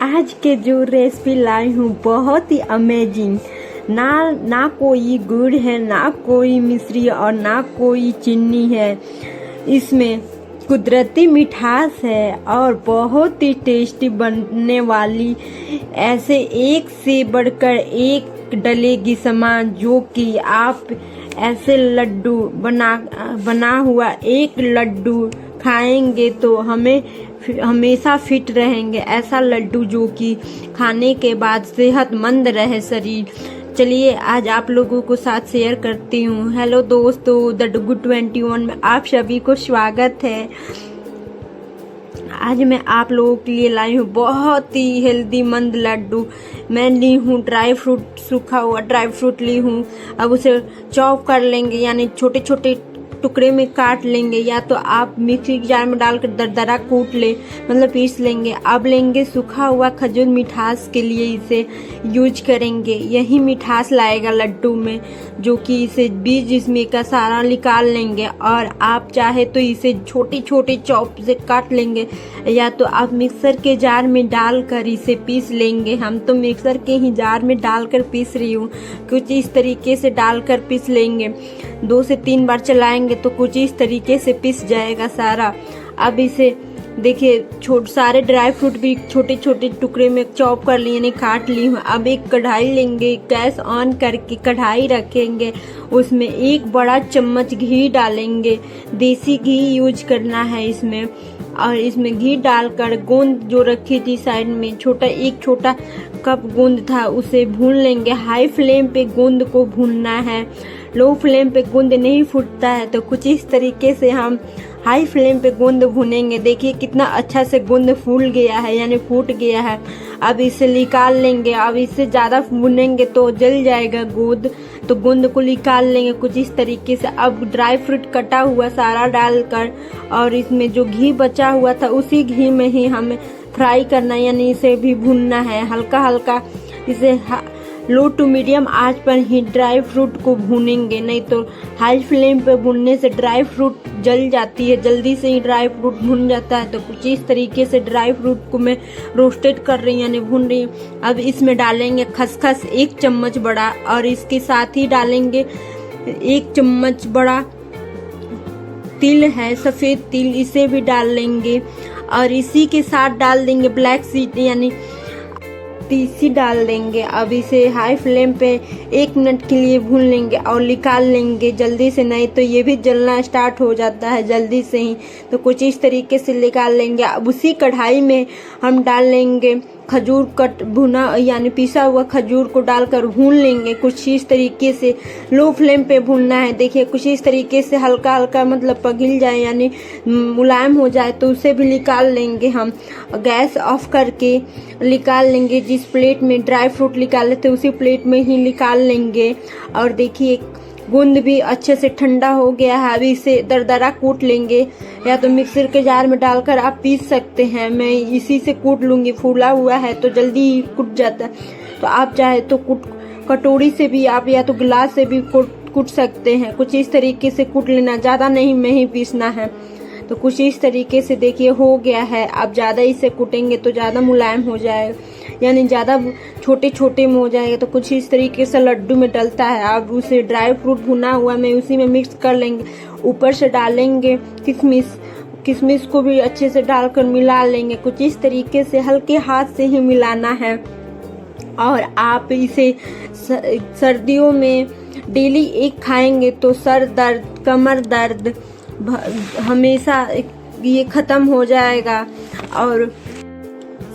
आज के जो रेसिपी लाई हूँ बहुत ही अमेजिंग। ना कोई गुड़ है, ना कोई मिश्री और ना कोई चीनी है। इसमें कुदरती मिठास है और बहुत ही टेस्टी बनने वाली ऐसे एक से बढ़कर एक डलेगी सामान, जो कि आप ऐसे लड्डू बना हुआ एक लड्डू खाएंगे तो हमें हमेशा फिट रहेंगे। ऐसा लड्डू जो कि खाने के बाद सेहतमंद रहे शरीर। चलिए आज आप लोगों को साथ शेयर करती हूँ। हेलो दोस्तों, द डुगु 21 में आप सभी को स्वागत है। आज मैं आप लोगों के लिए लाई हूँ बहुत ही हेल्दी मंद लड्डू। मैं ली हूँ ड्राई फ्रूट, सूखा हुआ ड्राई फ्रूट ली हूँ। अब उसे चॉप कर लेंगे, यानी छोटे छोटे टुकड़े में काट लेंगे, या तो आप मिक्सी जार में डालकर दरदरा कूट ले, मतलब पीस लेंगे। अब लेंगे सूखा हुआ खजूर, मिठास के लिए इसे यूज करेंगे। यही मिठास लाएगा लड्डू में, जो कि इसे बीज इसमें का सारा निकाल लेंगे। और आप चाहे तो इसे छोटे छोटे चॉप से काट लेंगे, या तो आप मिक्सर के जार में डालकर इसे पीस लेंगे। हम तो मिक्सर के ही जार में डालकर पीस रही हूँ। कुछ इस तरीके से डालकर पीस लेंगे। 2 से 3 बार चलाएंगे तो कुछ इस तरीके से पिस जाएगा सारा। अब इसे देखिए सारे ड्राई फ्रूट भी छोटे छोटे टुकड़े में चॉप कर लिए, नहीं काट ली हूँ। अब एक कढ़ाई लेंगे, गैस ऑन करके कढ़ाई रखेंगे, उसमें 1 बड़ा चम्मच घी डालेंगे। देसी घी यूज करना है इसमें। और इसमें घी डालकर गोंद जो रखी थी साइड में, एक छोटा कप गोंद था, उसे भून लेंगे। हाई फ्लेम पे गोंद को भूनना है, लो फ्लेम पे गोंद नहीं फूटता है। तो कुछ इस तरीके से हम हाई फ्लेम पे गोंद भुनेंगे। देखिए कितना अच्छा से गोंद फूल गया है, यानी फूट गया है। अब इसे निकाल लेंगे। अब इससे ज़्यादा भुनेंगे तो जल जाएगा गोंद, तो गोंद को निकाल लेंगे कुछ इस तरीके से। अब ड्राई फ्रूट कटा हुआ सारा डालकर, और इसमें जो घी बचा हुआ था उसी घी में ही हमें फ्राई करना, यानी इसे भी भूनना है हल्का हल्का। इसे लो टू मीडियम आंच पर ही ड्राई फ्रूट को भूनेंगे, नहीं तो हाई फ्लेम पे भूनने से ड्राई फ्रूट जल जाती है, जल्दी से ही ड्राई फ्रूट भून जाता है। तो कुछ इस तरीके से ड्राई फ्रूट को मैं रोस्टेड कर रही हूँ, यानी भून रही हूँ। अब इसमें डालेंगे खसखस 1 चम्मच बड़ा, और इसके साथ ही डालेंगे 1 चम्मच बड़ा तिल है, सफ़ेद तिल, इसे भी डाल लेंगे। और इसी के साथ डाल देंगे ब्लैक सीड, यानी तीसी डाल देंगे। अब इसे हाई फ्लेम पे 1 मिनट के लिए भून लेंगे और निकाल लेंगे जल्दी से, नहीं तो ये भी जलना स्टार्ट हो जाता है जल्दी से ही। तो कुछ इस तरीके से निकाल लेंगे। अब उसी कढ़ाई में हम डाल लेंगे खजूर कट भुना, यानी पिसा हुआ खजूर को डालकर भून लेंगे। कुछ इस तरीके से लो फ्लेम पे भूनना है। देखिए कुछ इस तरीके से हल्का हल्का, मतलब पिघल जाए, यानी मुलायम हो जाए, तो उसे भी निकाल लेंगे। हम गैस ऑफ करके निकाल लेंगे। जिस प्लेट में ड्राई फ्रूट निकाले थे उसी प्लेट में ही निकाल लेंगे। और देखिए गोंद भी अच्छे से ठंडा हो गया है। अभी इसे दरदरा कूट लेंगे, या तो मिक्सर के जार में डालकर आप पीस सकते हैं। मैं इसी से कूट लूँगी, फूला हुआ है तो जल्दी कूट जाता है। तो आप चाहे तो कटोरी से भी आप, या तो गिलास से भी कूट सकते हैं। कुछ इस तरीके से कूट लेना, ज़्यादा नहीं पीसना है। तो कुछ इस तरीके से देखिए हो गया है। अब ज़्यादा इसे कूटेंगे तो ज़्यादा मुलायम हो जाएगा, यानी ज़्यादा छोटे छोटे में हो जाएगा। तो कुछ इस तरीके से लड्डू में डलता है। अब उसे ड्राई फ्रूट भुना हुआ में उसी में मिक्स कर लेंगे। ऊपर से डालेंगे किशमिश को भी अच्छे से डालकर मिला लेंगे। कुछ इस तरीके से हल्के हाथ से ही मिलाना है। और आप इसे सर्दियों में डेली 1 खाएंगे तो सर दर्द, कमर दर्द हमेशा ये ख़त्म हो जाएगा। और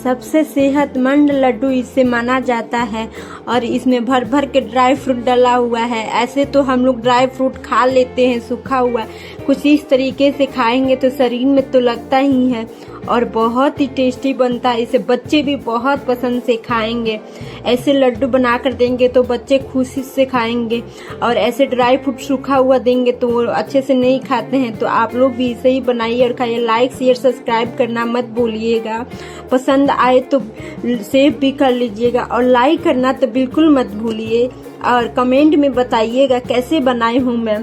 सबसे सेहतमंद लड्डू इससे माना जाता है। और इसमें भर भर के ड्राई फ्रूट डला हुआ है। ऐसे तो हम लोग ड्राई फ्रूट खा लेते हैं सूखा हुआ, कुछ इस तरीके से खाएंगे तो शरीर में तो लगता ही है, और बहुत ही टेस्टी बनता है। इसे बच्चे भी बहुत पसंद से खाएंगे। ऐसे लड्डू बना कर देंगे तो बच्चे खुशी से खाएंगे, और ऐसे ड्राई फ्रूट सूखा हुआ देंगे तो वो अच्छे से नहीं खाते हैं। तो आप लोग भी इसे ही बनाइए और खाइए। लाइक शेयर सब्सक्राइब करना मत भूलिएगा। पसंद आए तो सेव भी कर लीजिएगा, और लाइक करना तो बिल्कुल मत भूलिए। और कमेंट में बताइएगा कैसे बनाई हूँ मैं।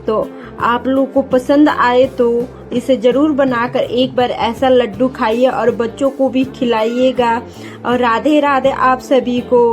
तो आप लोग को पसंद आए तो इसे ज़रूर बनाकर एक बार ऐसा लड्डू खाइए और बच्चों को भी खिलाइएगा। और राधे राधे आप सभी को।